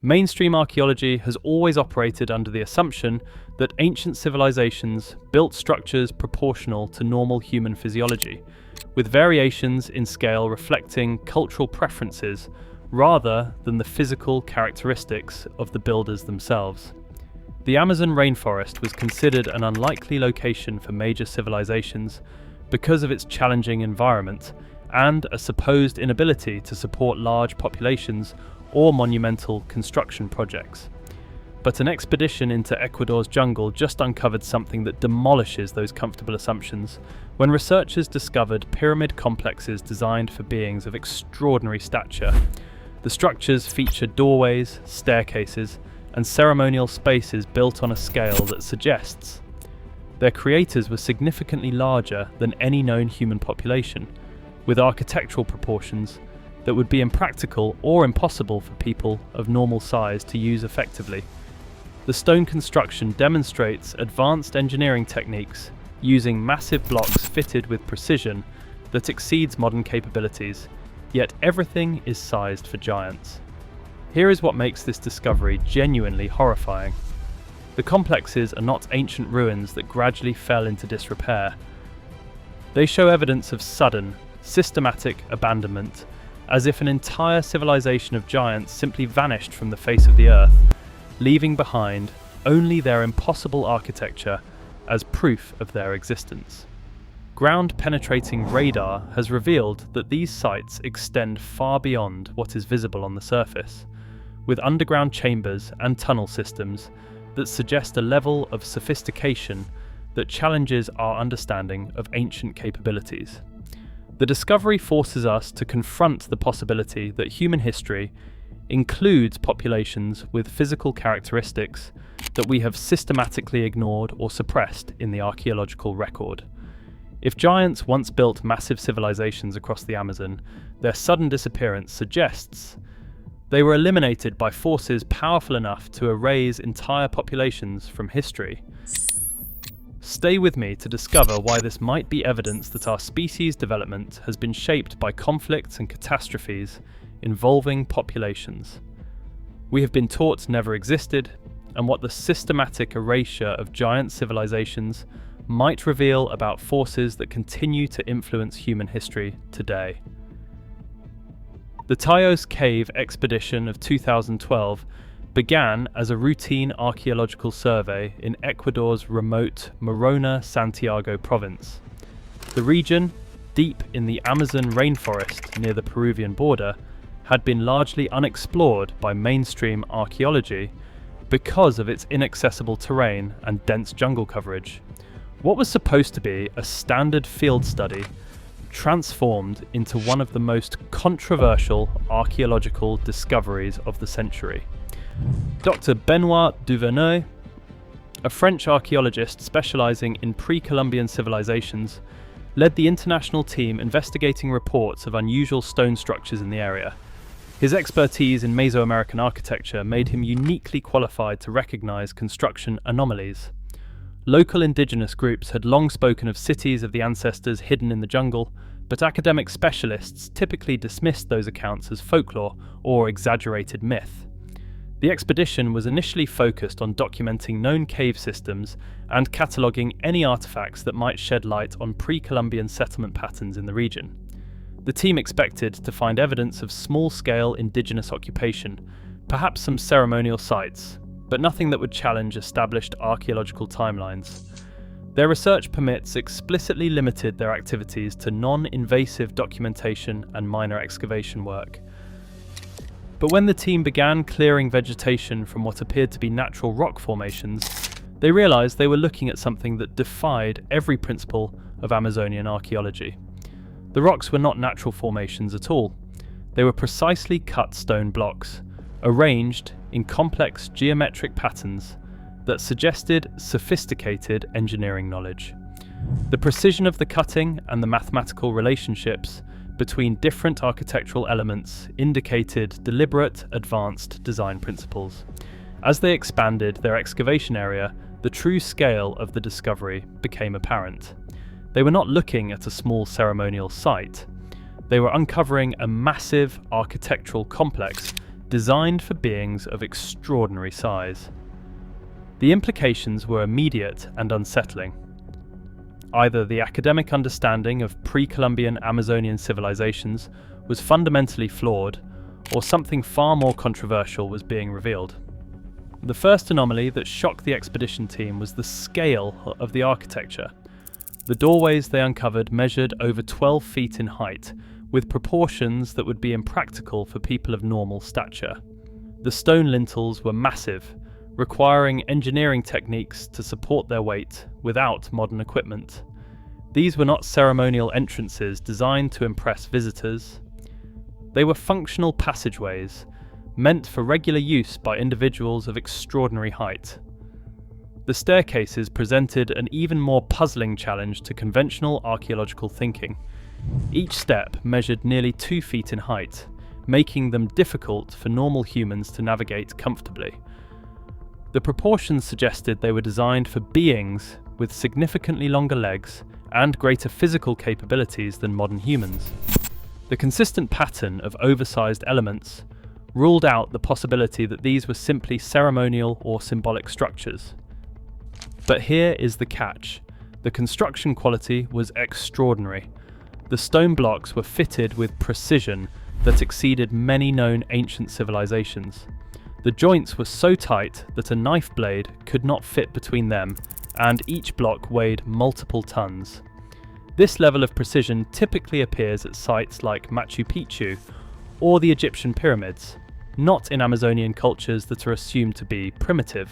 Mainstream archaeology has always operated under the assumption that ancient civilizations built structures proportional to normal human physiology, with variations in scale reflecting cultural preferences rather than the physical characteristics of the builders themselves. The Amazon rainforest was considered an unlikely location for major civilizations because of its challenging environment and a supposed inability to support large populations or monumental construction projects. But an expedition into Ecuador's jungle just uncovered something that demolishes those comfortable assumptions when researchers discovered pyramid complexes designed for beings of extraordinary stature. The structures feature doorways, staircases, and ceremonial spaces built on a scale that suggests their creators were significantly larger than any known human population, with architectural proportions that would be impractical or impossible for people of normal size to use effectively. The stone construction demonstrates advanced engineering techniques using massive blocks fitted with precision that exceeds modern capabilities, yet everything is sized for giants. Here is what makes this discovery genuinely horrifying. The complexes are not ancient ruins that gradually fell into disrepair. They show evidence of sudden, systematic abandonment, as if an entire civilization of giants simply vanished from the face of the earth, leaving behind only their impossible architecture as proof of their existence. Ground-penetrating radar has revealed that these sites extend far beyond what is visible on the surface, with underground chambers and tunnel systems that suggest a level of sophistication that challenges our understanding of ancient capabilities. The discovery forces us to confront the possibility that human history includes populations with physical characteristics that we have systematically ignored or suppressed in the archaeological record. If giants once built massive civilizations across the Amazon, their sudden disappearance suggests they were eliminated by forces powerful enough to erase entire populations from history. Stay with me to discover why this might be evidence that our species' development has been shaped by conflicts and catastrophes involving populations we have been taught never existed, and what the systematic erasure of giant civilizations might reveal about forces that continue to influence human history today. The Taos Cave expedition of 2012 began as a routine archaeological survey in Ecuador's remote Morona Santiago province. The region, deep in the Amazon rainforest near the Peruvian border, had been largely unexplored by mainstream archaeology because of its inaccessible terrain and dense jungle coverage. What was supposed to be a standard field study transformed into one of the most controversial archaeological discoveries of the century. Dr. Benoit Duvernay, a French archaeologist specializing in pre-Columbian civilizations, led the international team investigating reports of unusual stone structures in the area. His expertise in Mesoamerican architecture made him uniquely qualified to recognize construction anomalies. Local indigenous groups had long spoken of cities of the ancestors hidden in the jungle, but academic specialists typically dismissed those accounts as folklore or exaggerated myth. The expedition was initially focused on documenting known cave systems and cataloguing any artifacts that might shed light on pre-Columbian settlement patterns in the region. The team expected to find evidence of small-scale indigenous occupation, perhaps some ceremonial sites, but nothing that would challenge established archaeological timelines. Their research permits explicitly limited their activities to non-invasive documentation and minor excavation work. But when the team began clearing vegetation from what appeared to be natural rock formations, they realized they were looking at something that defied every principle of Amazonian archaeology. The rocks were not natural formations at all. They were precisely cut stone blocks, arranged in complex geometric patterns that suggested sophisticated engineering knowledge. The precision of the cutting and the mathematical relationships between different architectural elements indicated deliberate, advanced design principles. As they expanded their excavation area, the true scale of the discovery became apparent. They were not looking at a small ceremonial site. They were uncovering a massive architectural complex designed for beings of extraordinary size. The implications were immediate and unsettling. Either the academic understanding of pre-Columbian Amazonian civilizations was fundamentally flawed, or something far more controversial was being revealed. The first anomaly that shocked the expedition team was the scale of the architecture. The doorways they uncovered measured over 12 feet in height, with proportions that would be impractical for people of normal stature. The stone lintels were massive, requiring engineering techniques to support their weight without modern equipment. These were not ceremonial entrances designed to impress visitors. They were functional passageways, meant for regular use by individuals of extraordinary height. The staircases presented an even more puzzling challenge to conventional archaeological thinking. Each step measured nearly 2 feet in height, making them difficult for normal humans to navigate comfortably. The proportions suggested they were designed for beings with significantly longer legs and greater physical capabilities than modern humans. The consistent pattern of oversized elements ruled out the possibility that these were simply ceremonial or symbolic structures. But here is the catch. The construction quality was extraordinary. The stone blocks were fitted with precision that exceeded many known ancient civilizations. The joints were so tight that a knife blade could not fit between them, and each block weighed multiple tons. This level of precision typically appears at sites like Machu Picchu or the Egyptian pyramids, not in Amazonian cultures that are assumed to be primitive.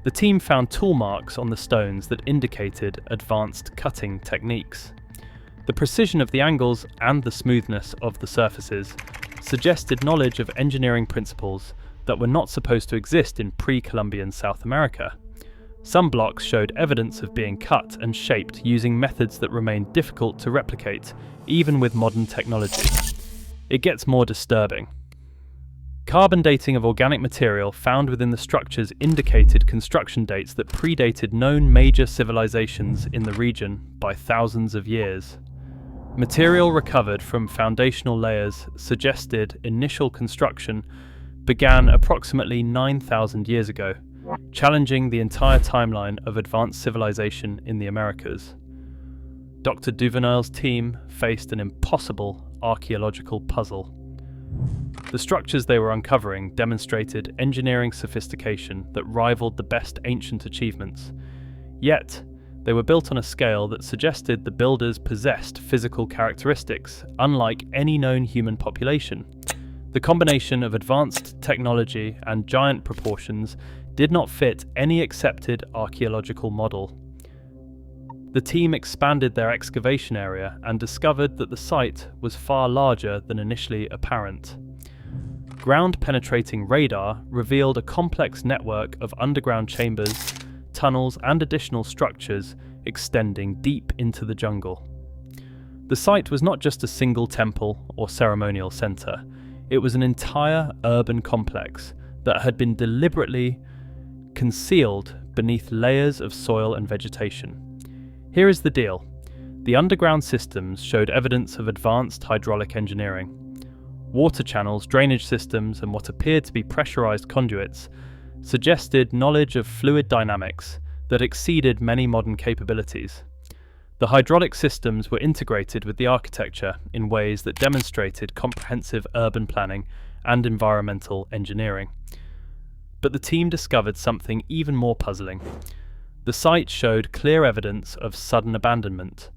The team found tool marks on the stones that indicated advanced cutting techniques. The precision of the angles and the smoothness of the surfaces suggested knowledge of engineering principles that were not supposed to exist in pre-Columbian South America. Some blocks showed evidence of being cut and shaped using methods that remained difficult to replicate, even with modern technology. It gets more disturbing. Carbon dating of organic material found within the structures indicated construction dates that predated known major civilizations in the region by thousands of years. Material recovered from foundational layers suggested initial construction began approximately 9,000 years ago, challenging the entire timeline of advanced civilization in the Americas. Dr. Duverneur's team faced an impossible archaeological puzzle. The structures they were uncovering demonstrated engineering sophistication that rivaled the best ancient achievements. Yet, they were built on a scale that suggested the builders possessed physical characteristics unlike any known human population. The combination of advanced technology and giant proportions did not fit any accepted archaeological model. The team expanded their excavation area and discovered that the site was far larger than initially apparent. Ground-penetrating radar revealed a complex network of underground chambers, tunnels, and additional structures extending deep into the jungle. The site was not just a single temple or ceremonial center. It was an entire urban complex that had been deliberately concealed beneath layers of soil and vegetation. Here is the deal. The underground systems showed evidence of advanced hydraulic engineering. Water channels, drainage systems, and what appeared to be pressurized conduits suggested knowledge of fluid dynamics that exceeded many modern capabilities. The hydraulic systems were integrated with the architecture in ways that demonstrated comprehensive urban planning and environmental engineering. But the team discovered something even more puzzling. The site showed clear evidence of sudden abandonment.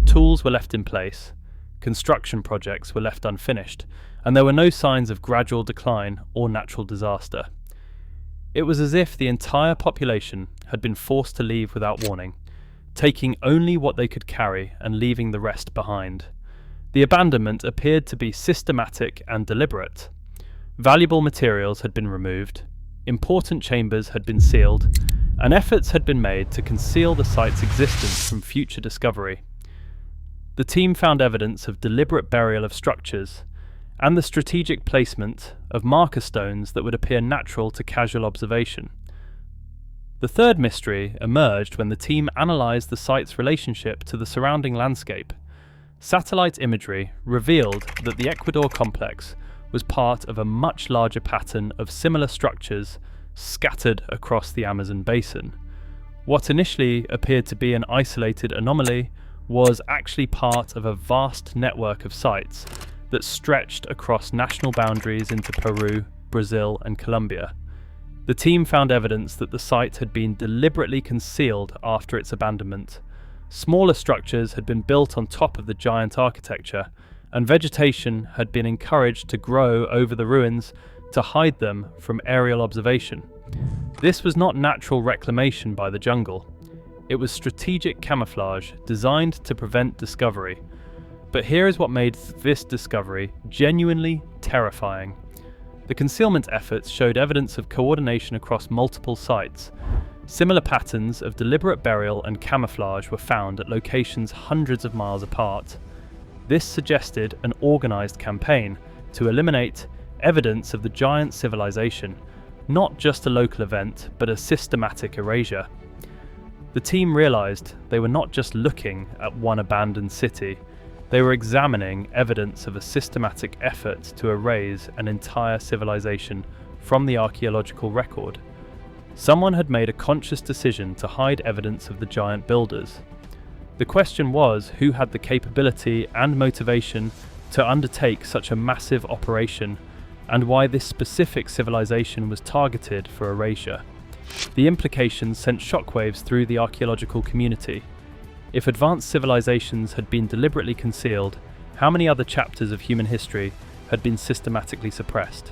Tools were left in place, construction projects were left unfinished, and there were no signs of gradual decline or natural disaster. It was as if the entire population had been forced to leave without warning, taking only what they could carry and leaving the rest behind. The abandonment appeared to be systematic and deliberate. Valuable materials had been removed, important chambers had been sealed, and efforts had been made to conceal the site's existence from future discovery. The team found evidence of deliberate burial of structures and the strategic placement of marker stones that would appear natural to casual observation. The third mystery emerged when the team analysed the site's relationship to the surrounding landscape. Satellite imagery revealed that the Ecuador complex was part of a much larger pattern of similar structures scattered across the Amazon basin. What initially appeared to be an isolated anomaly was actually part of a vast network of sites that stretched across national boundaries into Peru, Brazil, and Colombia. The team found evidence that the site had been deliberately concealed after its abandonment. Smaller structures had been built on top of the giant architecture, and vegetation had been encouraged to grow over the ruins to hide them from aerial observation. This was not natural reclamation by the jungle. It was strategic camouflage designed to prevent discovery. But here is what made this discovery genuinely terrifying. The concealment efforts showed evidence of coordination across multiple sites. Similar patterns of deliberate burial and camouflage were found at locations hundreds of miles apart. This suggested an organized campaign to eliminate evidence of the giant civilization, not just a local event, but a systematic erasure. The team realized they were not just looking at one abandoned city, they were examining evidence of a systematic effort to erase an entire civilization from the archaeological record. Someone had made a conscious decision to hide evidence of the giant builders. The question was who had the capability and motivation to undertake such a massive operation, and why this specific civilization was targeted for erasure. The implications sent shockwaves through the archaeological community. If advanced civilizations had been deliberately concealed, how many other chapters of human history had been systematically suppressed?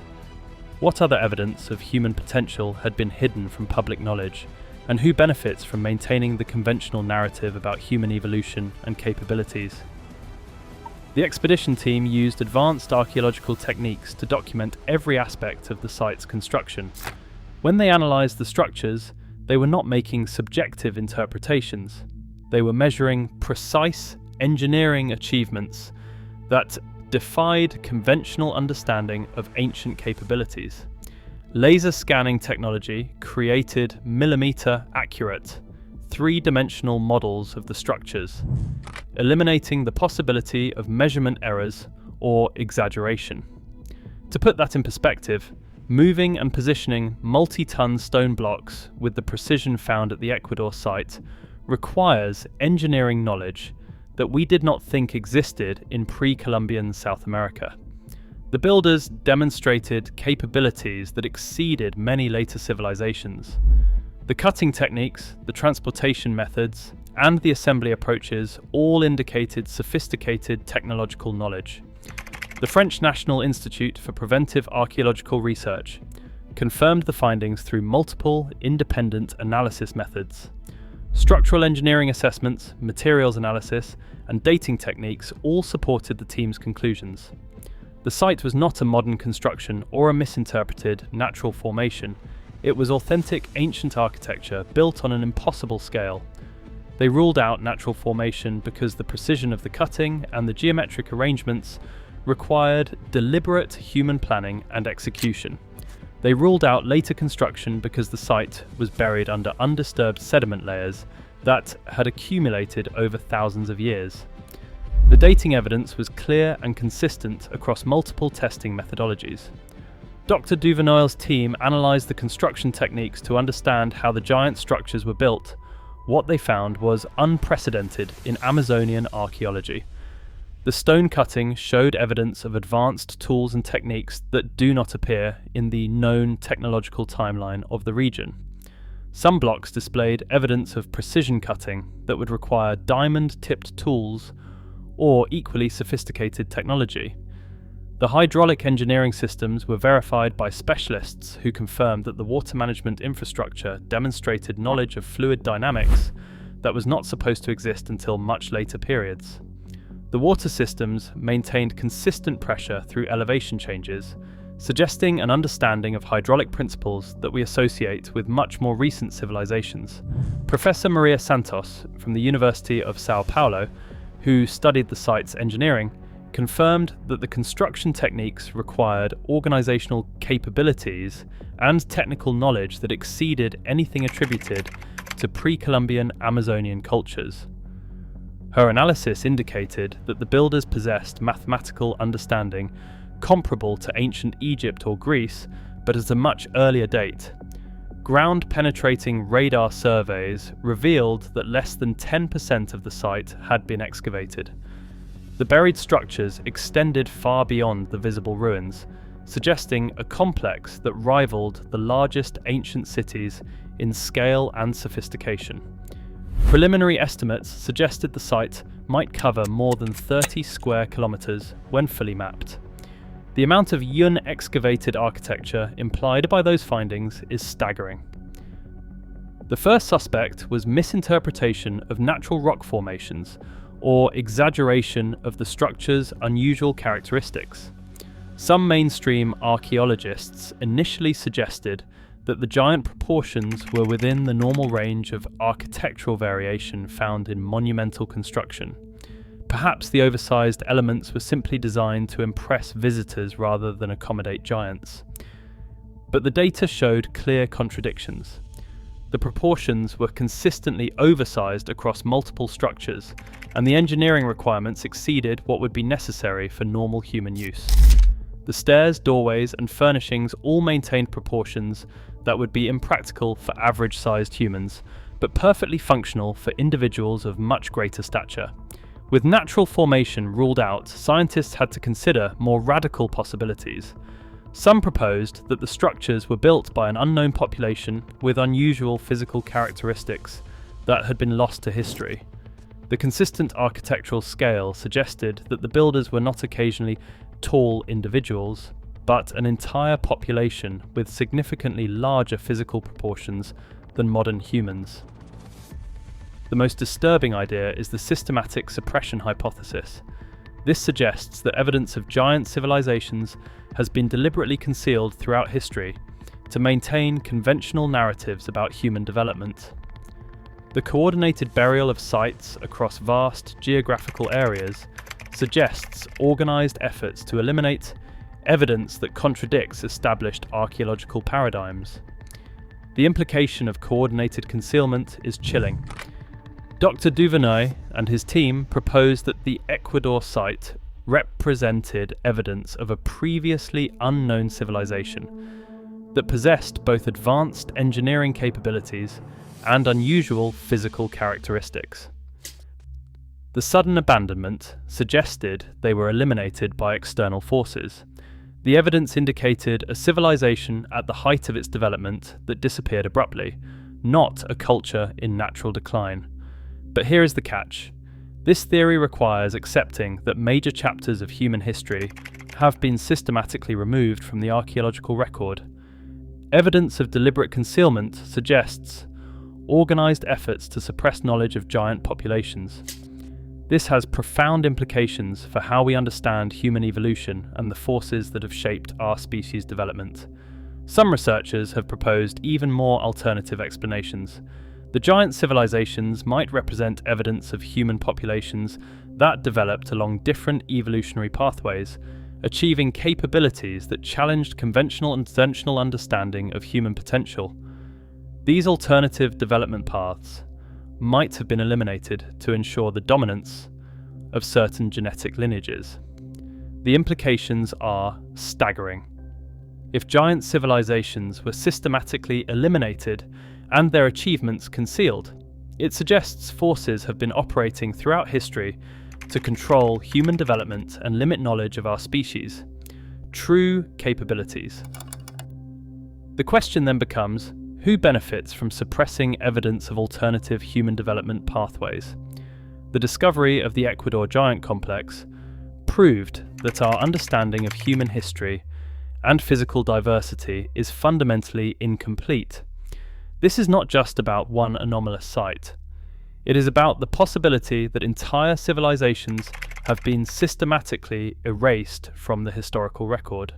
What other evidence of human potential had been hidden from public knowledge, and who benefits from maintaining the conventional narrative about human evolution and capabilities? The expedition team used advanced archaeological techniques to document every aspect of the site's construction. When they analysed the structures, they were not making subjective interpretations. They were measuring precise engineering achievements that defied conventional understanding of ancient capabilities. Laser scanning technology created millimeter-accurate, three-dimensional models of the structures, eliminating the possibility of measurement errors or exaggeration. To put that in perspective, moving and positioning multi-ton stone blocks with the precision found at the Ecuador site requires engineering knowledge that we did not think existed in pre-Columbian South America. The builders demonstrated capabilities that exceeded many later civilizations. The cutting techniques, the transportation methods, and the assembly approaches all indicated sophisticated technological knowledge. The French National Institute for Preventive Archaeological Research confirmed the findings through multiple independent analysis methods. Structural engineering assessments, materials analysis, and dating techniques all supported the team's conclusions. The site was not a modern construction or a misinterpreted natural formation. It was authentic ancient architecture built on an impossible scale. They ruled out natural formation because the precision of the cutting and the geometric arrangements required deliberate human planning and execution. They ruled out later construction because the site was buried under undisturbed sediment layers that had accumulated over thousands of years. The dating evidence was clear and consistent across multiple testing methodologies. Dr. Duvernay's team analysed the construction techniques to understand how the giant structures were built. What they found was unprecedented in Amazonian archaeology. The stone cutting showed evidence of advanced tools and techniques that do not appear in the known technological timeline of the region. Some blocks displayed evidence of precision cutting that would require diamond-tipped tools or equally sophisticated technology. The hydraulic engineering systems were verified by specialists who confirmed that the water management infrastructure demonstrated knowledge of fluid dynamics that was not supposed to exist until much later periods. The water systems maintained consistent pressure through elevation changes, suggesting an understanding of hydraulic principles that we associate with much more recent civilizations. Professor Maria Santos from the University of Sao Paulo, who studied the site's engineering, confirmed that the construction techniques required organizational capabilities and technical knowledge that exceeded anything attributed to pre-Columbian Amazonian cultures. Her analysis indicated that the builders possessed mathematical understanding comparable to ancient Egypt or Greece, but at a much earlier date. Ground-penetrating radar surveys revealed that less than 10% of the site had been excavated. The buried structures extended far beyond the visible ruins, suggesting a complex that rivaled the largest ancient cities in scale and sophistication. Preliminary estimates suggested the site might cover more than 30 square kilometers when fully mapped. The amount of Yun-excavated architecture implied by those findings is staggering. The first suspect was misinterpretation of natural rock formations, or exaggeration of the structure's unusual characteristics. Some mainstream archaeologists initially suggested that the giant proportions were within the normal range of architectural variation found in monumental construction. Perhaps the oversized elements were simply designed to impress visitors rather than accommodate giants. But the data showed clear contradictions. The proportions were consistently oversized across multiple structures, and the engineering requirements exceeded what would be necessary for normal human use. The stairs, doorways, and furnishings all maintained proportions that would be impractical for average-sized humans, but perfectly functional for individuals of much greater stature. With natural formation ruled out, scientists had to consider more radical possibilities. Some proposed that the structures were built by an unknown population with unusual physical characteristics that had been lost to history. The consistent architectural scale suggested that the builders were not occasionally tall individuals, but an entire population with significantly larger physical proportions than modern humans. The most disturbing idea is the systematic suppression hypothesis. This suggests that evidence of giant civilizations has been deliberately concealed throughout history to maintain conventional narratives about human development. The coordinated burial of sites across vast geographical areas suggests organized efforts to eliminate evidence that contradicts established archaeological paradigms. The implication of coordinated concealment is chilling. Dr. Duvernay and his team proposed that the Ecuador site represented evidence of a previously unknown civilization that possessed both advanced engineering capabilities and unusual physical characteristics. The sudden abandonment suggested they were eliminated by external forces. The evidence indicated a civilization at the height of its development that disappeared abruptly, not a culture in natural decline. But here is the catch. This theory requires accepting that major chapters of human history have been systematically removed from the archaeological record. Evidence of deliberate concealment suggests organized efforts to suppress knowledge of giant populations. This has profound implications for how we understand human evolution and the forces that have shaped our species' development. Some researchers have proposed even more alternative explanations. The giant civilizations might represent evidence of human populations that developed along different evolutionary pathways, achieving capabilities that challenged conventional and conventional understanding of human potential. These alternative development paths might have been eliminated to ensure the dominance of certain genetic lineages. The implications are staggering. If giant civilizations were systematically eliminated and their achievements concealed, it suggests forces have been operating throughout history to control human development and limit knowledge of our species. True capabilities. The question then becomes, who benefits from suppressing evidence of alternative human development pathways? The discovery of the Ecuador giant complex proved that our understanding of human history and physical diversity is fundamentally incomplete. This is not just about one anomalous site. It is about the possibility that entire civilizations have been systematically erased from the historical record.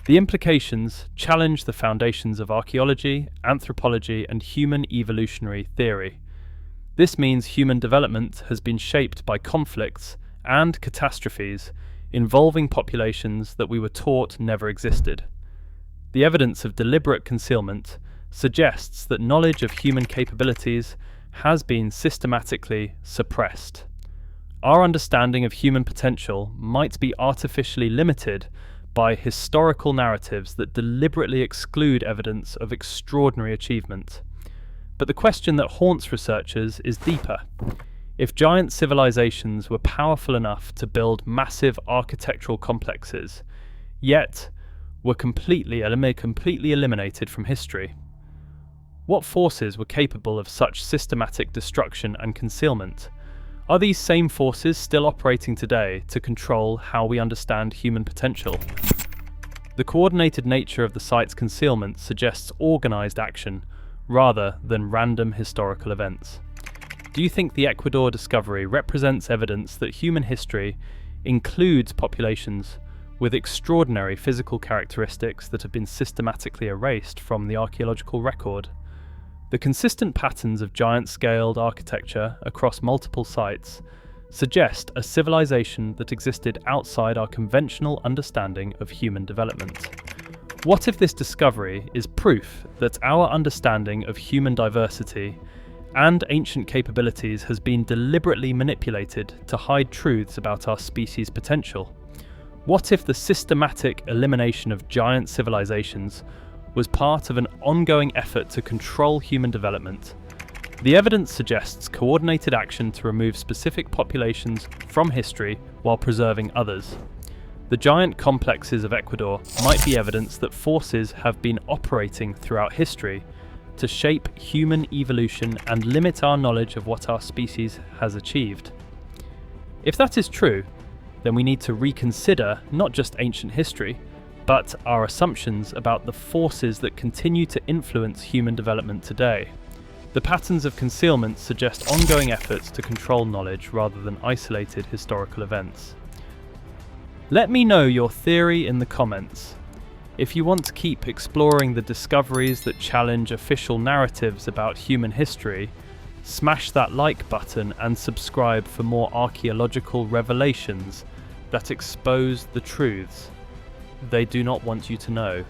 The implications challenge the foundations of archaeology, anthropology, and human evolutionary theory. This means human development has been shaped by conflicts and catastrophes involving populations that we were taught never existed. The evidence of deliberate concealment suggests that knowledge of human capabilities has been systematically suppressed. Our understanding of human potential might be artificially limited by historical narratives that deliberately exclude evidence of extraordinary achievement. But the question that haunts researchers is deeper. If giant civilizations were powerful enough to build massive architectural complexes, yet were completely eliminated from history, what forces were capable of such systematic destruction and concealment? Are these same forces still operating today to control how we understand human potential? The coordinated nature of the site's concealment suggests organized action rather than random historical events. Do you think the Ecuador discovery represents evidence that human history includes populations with extraordinary physical characteristics that have been systematically erased from the archaeological record? The consistent patterns of giant-scaled architecture across multiple sites suggest a civilization that existed outside our conventional understanding of human development. What if this discovery is proof that our understanding of human diversity and ancient capabilities has been deliberately manipulated to hide truths about our species' potential? What if the systematic elimination of giant civilizations was part of an ongoing effort to control human development? The evidence suggests coordinated action to remove specific populations from history while preserving others. The giant complexes of Ecuador might be evidence that forces have been operating throughout history to shape human evolution and limit our knowledge of what our species has achieved. If that is true, then we need to reconsider not just ancient history, but our assumptions about the forces that continue to influence human development today. The patterns of concealment suggest ongoing efforts to control knowledge rather than isolated historical events. Let me know your theory in the comments. If you want to keep exploring the discoveries that challenge official narratives about human history, smash that like button and subscribe for more archaeological revelations that expose the truths they do not want you to know.